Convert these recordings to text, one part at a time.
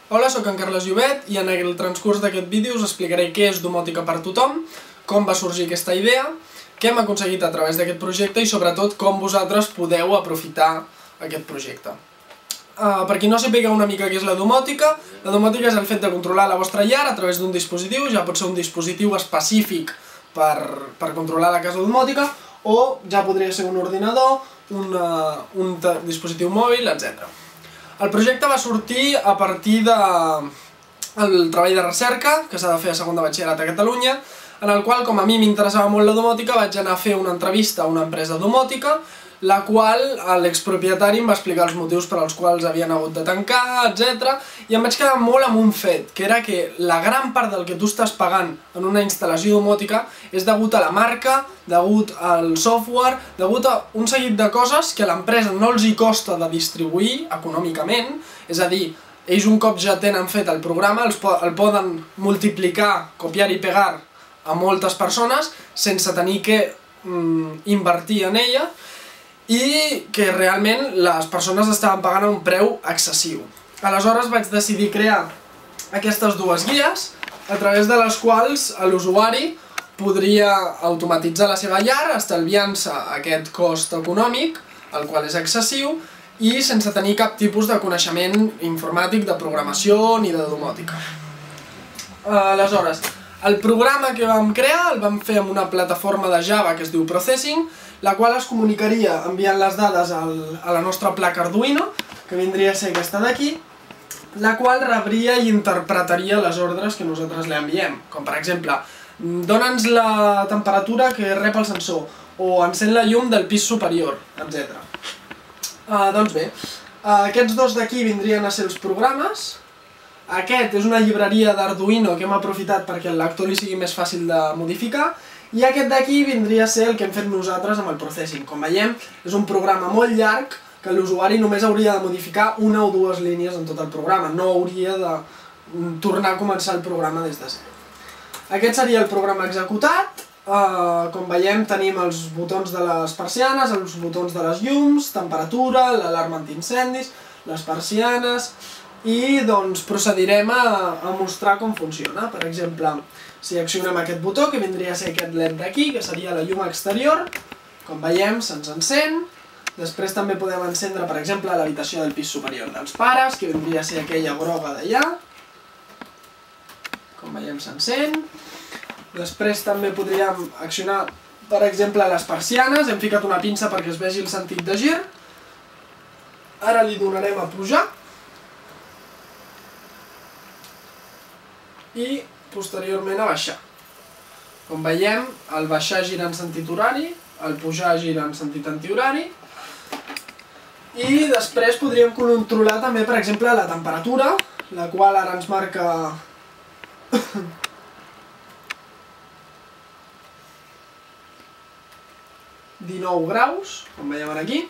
Hola, soc en Carles Llobet i en el transcurs d'aquest vídeo us explicaré què és domòtica per tothom, com va sorgir aquesta idea, què hem aconseguit a través d'aquest projecte i sobretot com vosaltres podeu aprofitar aquest projecte. Per qui no sàpiga una mica què és la domòtica és el fet de controlar la vostra llar a través d'un dispositiu, ja pot ser un dispositiu específic per controlar la casa domòtica o ja podria ser un ordinador, un dispositiu mòbil, etc. El projecte va sortir a partir del treball de recerca que s'ha de fer a segon de batxillerat a Catalunya, en el qual, com a mi m'interessava molt la domòtica, vaig anar a fer una entrevista a una empresa domòtica, la qual l'expropietari em va explicar els motius per als quals havien hagut de tancar, etc. I em vaig quedar molt amb un fet, que era que la gran part del que tu estàs pagant en una instal·lació domòtica és degut a la marca, degut al software, degut a un seguit de coses que a l'empresa no els hi costa de distribuir econòmicament, és a dir, ells un cop ja tenen fet el programa el poden multiplicar, copiar i pegar a moltes persones sense tenir que invertir en ella, i que realment les persones estaven pagant a un preu excessiu. Aleshores vaig decidir crear aquestes dues guies, a través de les quals l'usuari podria automatitzar la seva llar, estalviant-se aquest cost econòmic, el qual és excessiu, i sense tenir cap tipus de coneixement informàtic, de programació ni de domòtica. Aleshores, el programa que vam crear el vam fer amb una plataforma de Java que es diu Processing, la qual es comunicaria enviant les dades a la nostra placa Arduino, que vindria a ser aquesta d'aquí, la qual rebria i interpretaria les ordres que nosaltres li enviem, com per exemple, dona'ns la temperatura que rep el sensor, o encén la llum del pis superior, etc. Doncs bé, aquests dos d'aquí vindrien a ser els programes. Aquest és una llibreria d'Arduino que hem aprofitat perquè el lector li sigui més fàcil de modificar, i aquest d'aquí vindria a ser el que hem fet nosaltres amb el Processing. Com veiem, és un programa molt llarg que l'usuari només hauria de modificar una o dues línies en tot el programa, no hauria de tornar a començar el programa des de zero. Aquest seria el programa executat. Com veiem, tenim els botons de les persianes, els botons de les llums, temperatura, l'alarma antiincendis, les persianes, i doncs procedirem a mostrar com funciona. Per exemple, si accionem aquest botó, que vindria a ser aquest LED d'aquí, que seria la llum exterior, com veiem se'ns encén. Després també podem encendre, per exemple, l'habitació del pis superior dels pares, que vindria a ser aquella groga d'allà. Com veiem s'encén. Després també podríem accionar, per exemple, les persianes. Hem ficat una pinça perquè es vegi el sentit de gir. Ara li donarem a pujar. I posteriorment a baixar. Com veiem, el baixar gira en sentit horari, el pujar gira en sentit antihorari, i després podríem controlar també, per exemple, la temperatura, la qual ara ens marca 19 graus, com veiem ara aquí,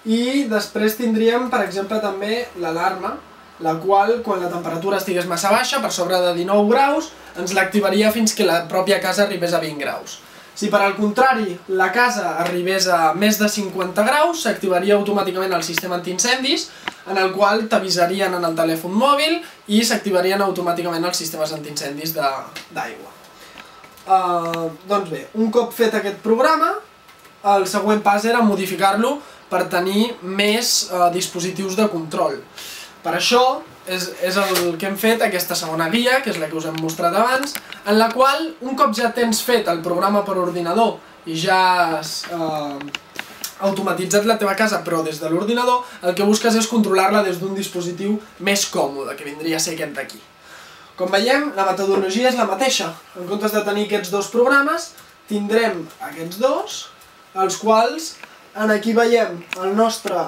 i després tindríem, per exemple, també l'alarma, la qual, quan la temperatura estigués massa baixa, per sobre de 19 graus, ens l'activaria fins que la pròpia casa arribés a 20 graus. Si per al contrari la casa arribés a més de 50 graus, s'activaria automàticament el sistema antiincendis, en el qual t'avisarien en el telèfon mòbil i s'activarien automàticament els sistemes antiincendis d'aigua. Doncs bé, un cop fet aquest programa, el següent pas era modificar-lo per tenir més dispositius de control. Per això és el que hem fet aquesta segona guia, que és la que us hem mostrat abans, en la qual, un cop ja tens fet el programa per ordinador i ja has automatitzat la teva casa però des de l'ordinador, el que busques és controlar-la des d'un dispositiu més còmode, que vindria a ser aquest d'aquí. Com veiem, la metodologia és la mateixa. En comptes de tenir aquests dos programes, tindrem aquests dos, els quals, aquí veiem el nostre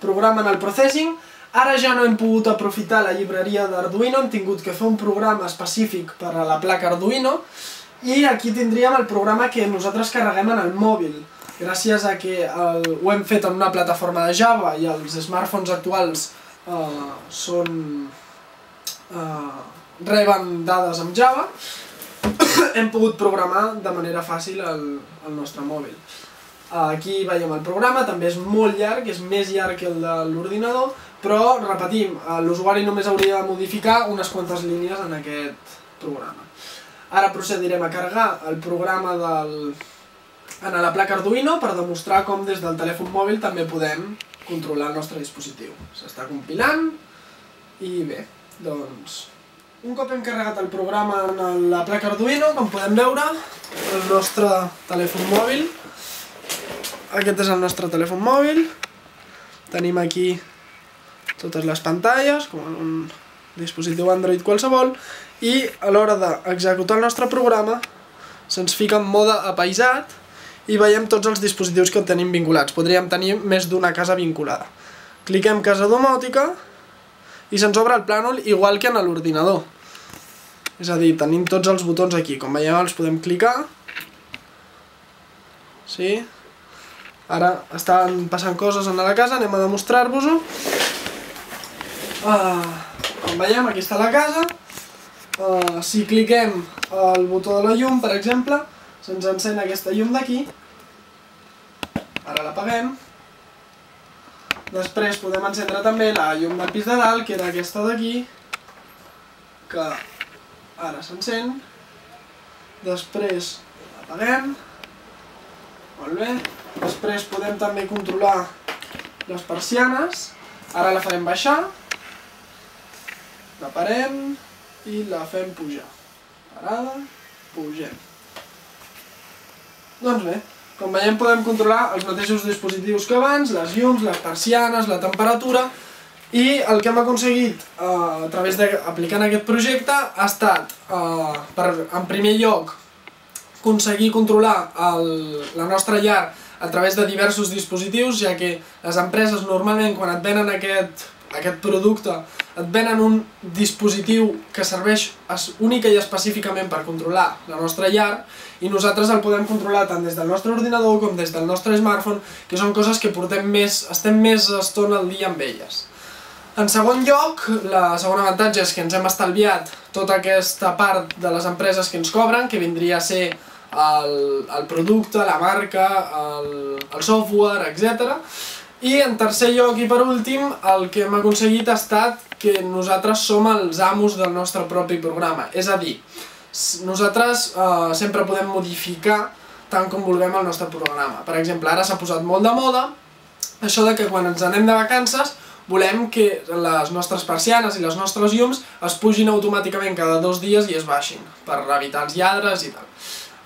programa en el Processing. Ara ja no hem pogut aprofitar la llibreria d'Arduino, hem tingut que fer un programa específic per a la placa Arduino, i aquí tindríem el programa que nosaltres carreguem en el mòbil. Gràcies a que ho hem fet en una plataforma de Java i els smartphones actuals reben dades amb Java, hem pogut programar de manera fàcil el nostre mòbil. Aquí veiem el programa, també és molt llarg, és més llarg que el de l'ordinador, però, repetim, l'usuari només hauria de modificar unes quantes línies en aquest programa. Ara procedirem a carregar el programa en la placa Arduino per demostrar com des del telèfon mòbil també podem controlar el nostre dispositiu. S'està compilant i bé, doncs... Un cop hem carregat el programa en la placa Arduino, com podem veure, el nostre telèfon mòbil. Aquest és el nostre telèfon mòbil. Tenim aquí totes les pantalles, com en un dispositiu Android qualsevol, i a l'hora d'executar el nostre programa se'ns fica en mode apaisat i veiem tots els dispositius que tenim vinculats. Podríem tenir més d'una casa vinculada. Cliquem casa domòtica i se'ns obre el plànol igual que en l'ordinador. És a dir, tenim tots els botons aquí. Com veieu, els podem clicar. Sí. Ara estan passant coses a la casa, anem a demostrar-vos-ho. Com veiem, aquí està la casa. Si cliquem al botó de la llum, per exemple, se'ns encén aquesta llum d'aquí. Ara l'apaguem. Després podem encendre també la llum del pis de dalt, que era aquesta d'aquí, que ara s'encén. Després l'apaguem. Molt bé. Després podem també controlar les persianes. Ara la farem baixar. La parem i la fem pujar. Parada, pugem. Doncs bé, com veiem podem controlar els mateixos dispositius que abans, les llums, les persianes, la temperatura, i el que hem aconseguit a través d'aplicant aquest projecte ha estat, en primer lloc, aconseguir controlar la nostra llar a través de diversos dispositius, ja que les empreses normalment quan et venen aquest producte et venen un dispositiu que serveix única i específicament per controlar la nostra llar, i nosaltres el podem controlar tant des del nostre ordinador com des del nostre smartphone, que són coses que estem més estona al dia amb elles. En segon lloc, el segon avantatge és que ens hem estalviat tota aquesta part de les empreses que ens cobren, que vindria a ser el producte, la marca, el software, etc. I en tercer lloc i per últim, el que hem aconseguit ha estat que nosaltres som els amos del nostre propi programa. És a dir, nosaltres sempre podem modificar tant com vulguem el nostre programa. Per exemple, ara s'ha posat molt de moda això de que quan ens anem de vacances volem que les nostres persianes i les nostres llums es pugin automàticament cada 2 dies i es baixin, per evitar els lladres i tal.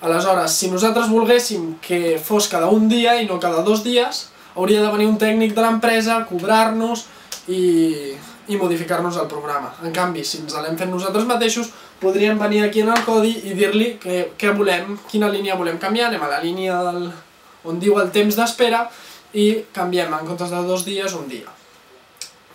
Aleshores, si nosaltres volguéssim que fos cada un dia i no cada 2 dies, hauria de venir un tècnic de l'empresa, cobrar-nos i modificar-nos el programa. En canvi, si ens l'hem fet nosaltres mateixos, podríem venir aquí en el codi i dir-li què volem, quina línia volem canviar, anem a la línia on diu el temps d'espera i canviem en comptes de 2 dies, un dia.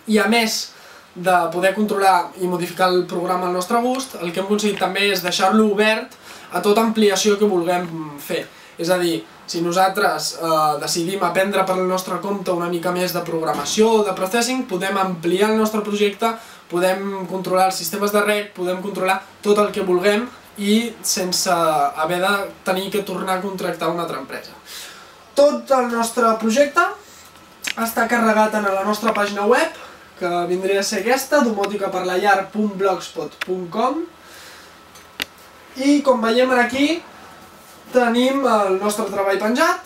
I a més de poder controlar i modificar el programa al nostre gust, el que hem aconseguit també és deixar-lo obert a tota ampliació que vulguem fer. És a dir, si nosaltres decidim aprendre per el nostre compte una mica més de programació o de processing, podem ampliar el nostre projecte, podem controlar els sistemes de rec, podem controlar tot el que vulguem i sense haver de tenir que tornar a contractar una altra empresa. Tot el nostre projecte està carregat en la nostra pàgina web, que vindria a ser aquesta, domoticaperlallar.blogspot.com, i com veiem aquí tenim el nostre treball penjat,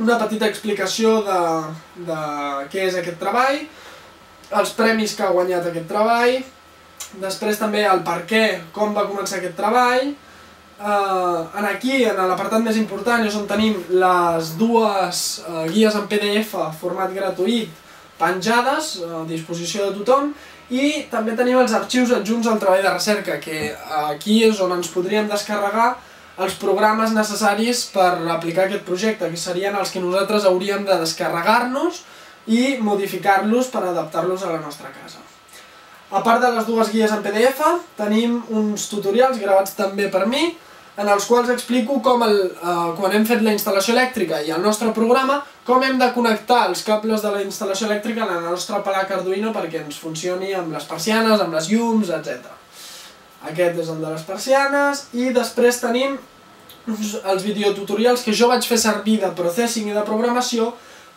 una petita explicació de què és aquest treball, els premis que ha guanyat aquest treball, després també el per què, com va començar aquest treball. Aquí, en l'apartat més important, és on tenim les dues guies en PDF format gratuït penjades a disposició de tothom, i també tenim els arxius adjunts al treball de recerca, que aquí és on ens podríem descarregar els programes necessaris per aplicar aquest projecte, que serien els que nosaltres hauríem de descarregar-nos i modificar-los per adaptar-los a la nostra casa. A part de les dues guies en PDF, tenim uns tutorials gravats també per mi, en els quals explico com, quan hem fet la instal·lació elèctrica i el nostre programa, com hem de connectar els cables de la instal·lació elèctrica a la nostra placa Arduino perquè ens funcioni amb les persianes, amb les llums, etc. Aquest és el de les persianes, i després tenim els videotutorials que jo vaig fer servir de processing i de programació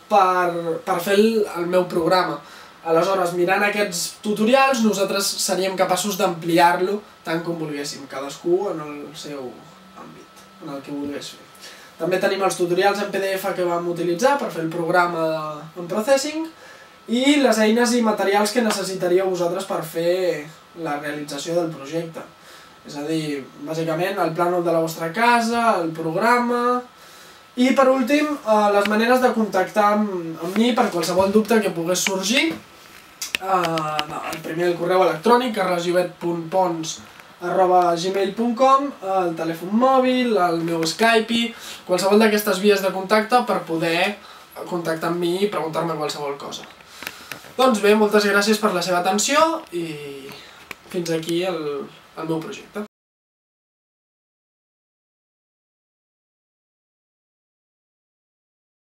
per fer el meu programa. Aleshores, mirant aquests tutorials, nosaltres seríem capaços d'ampliar-lo tant com volguéssim, cadascú en el seu àmbit, en el que volgués fer. També tenim els tutorials en PDF que vam utilitzar per fer el programa en processing i les eines i materials que necessitaríeu vosaltres per fer la realització del projecte. És a dir, bàsicament el plànol de la vostra casa, el programa i per últim les maneres de contactar amb mi per qualsevol dubte que pogués sorgir. El primer el correu electrònic carlesllovet.pons@gmail.com, el telèfon mòbil, el meu Skype, qualsevol d'aquestes vies de contacte per poder contactar amb mi i preguntar-me qualsevol cosa. Doncs bé, moltes gràcies per la seva atenció i fins aquí el meu projecte.